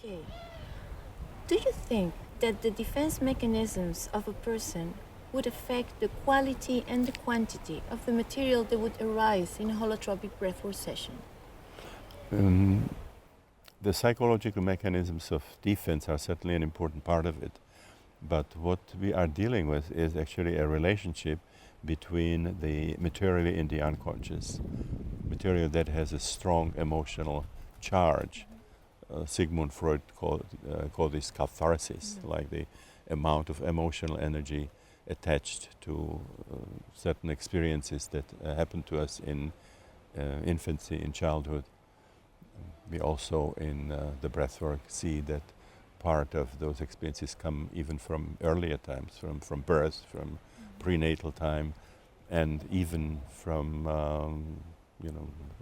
Okay. Do you think that the defense mechanisms of a person would affect the quality and the quantity of the material that would arise in a holotropic breathwork session? The psychological mechanisms of defense are certainly an important part of it. But what we are dealing with is actually a relationship between the material in the unconscious, material that has a strong emotional charge. Sigmund Freud called this catharsis, like the amount of emotional energy attached to certain experiences that happen to us in infancy, in childhood. We also in the breathwork see that part of those experiences come even from earlier times, from birth, from prenatal time, and even from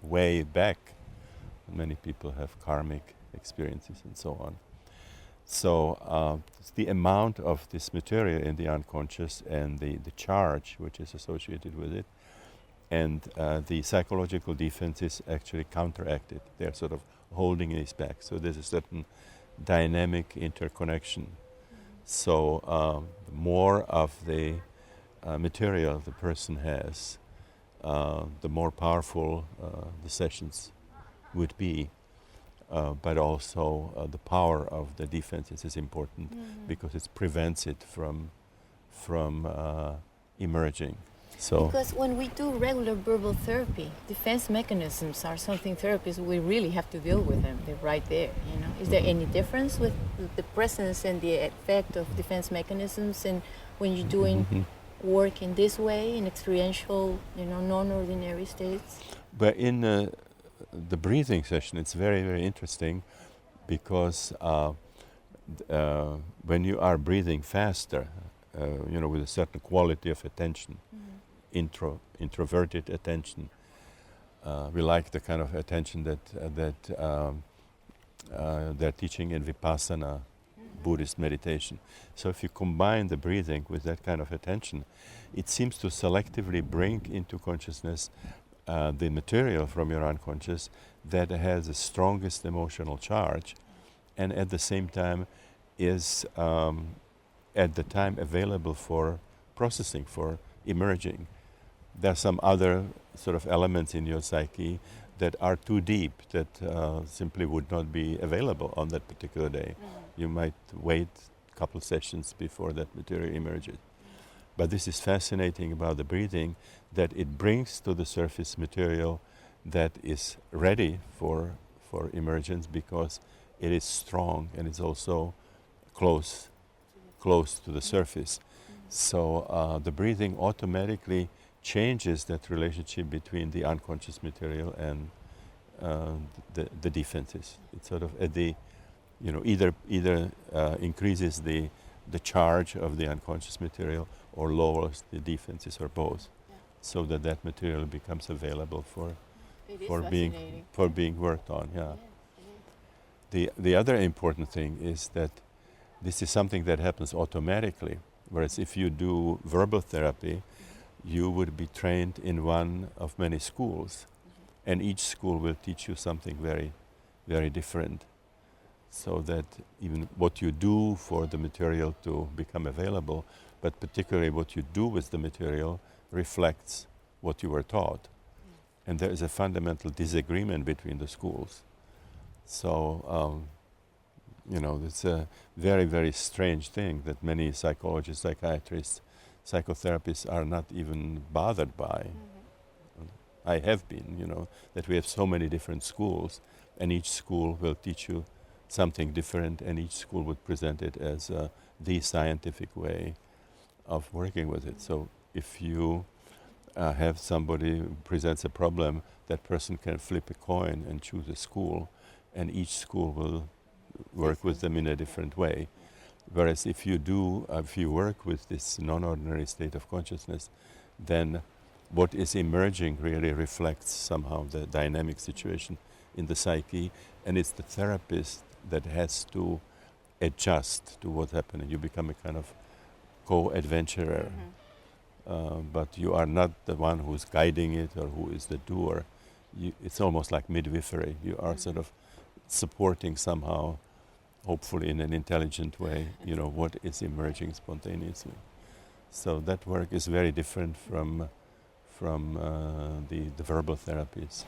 way back. Many people have karmic experiences and so on. So the amount of this material in the unconscious and the charge which is associated with it, and the psychological defenses actually counteract it. They're sort of holding this back. So there's a certain dynamic interconnection. So the more of the material the person has, the more powerful the sessions would be. But also the power of the defenses is important because it prevents it from emerging. So because when we do regular verbal therapy, defense mechanisms are something therapists we really have to deal with them. They're right there. Is there any difference with the presence and the effect of defense mechanisms, and when you're doing work in this way, in experiential, non-ordinary states? But in the breathing session, it's very, very interesting because when you are breathing faster, with a certain quality of attention, introverted attention, we like the kind of attention that they're teaching in Vipassana, Buddhist meditation. So if you combine the breathing with that kind of attention, it seems to selectively bring into consciousness the material from your unconscious that has the strongest emotional charge, and at the same time is at the time available for processing, for emerging. There are some other sort of elements in your psyche that are too deep, that simply would not be available on that particular day. You might wait a couple sessions before that material emerges. But this is fascinating about the breathing, that it brings to the surface material that is ready for emergence because it is strong and it's also close to the surface. So the breathing automatically changes that relationship between the unconscious material and the defenses. It's sort of at the, either increases the charge of the unconscious material or lowers the defenses, or both, so that material becomes available for being worked on. The other important thing is that this is something that happens automatically, whereas if you do verbal therapy, you would be trained in one of many schools, and each school will teach you something very, very different, so that even what you do for the material to become available, but particularly what you do with the material, reflects what you were taught. And there is a fundamental disagreement between the schools. So, it's a very, very strange thing that many psychologists, psychiatrists, psychotherapists are not even bothered by. I have been, that we have so many different schools, and each school will teach you something different, and each school would present it as the scientific way of working with it. So if you have somebody who presents a problem, that person can flip a coin and choose a school, and each school will work with them in a different way. Whereas if you work with this non-ordinary state of consciousness, then what is emerging really reflects somehow the dynamic situation in the psyche, and it's the therapist that has to adjust to what's happening. You become a kind of co-adventurer, but you are not the one who's guiding it or who is the doer. It's almost like midwifery. You are sort of supporting somehow hopefully in an intelligent way, what is emerging spontaneously. So that work is very different from the verbal therapies.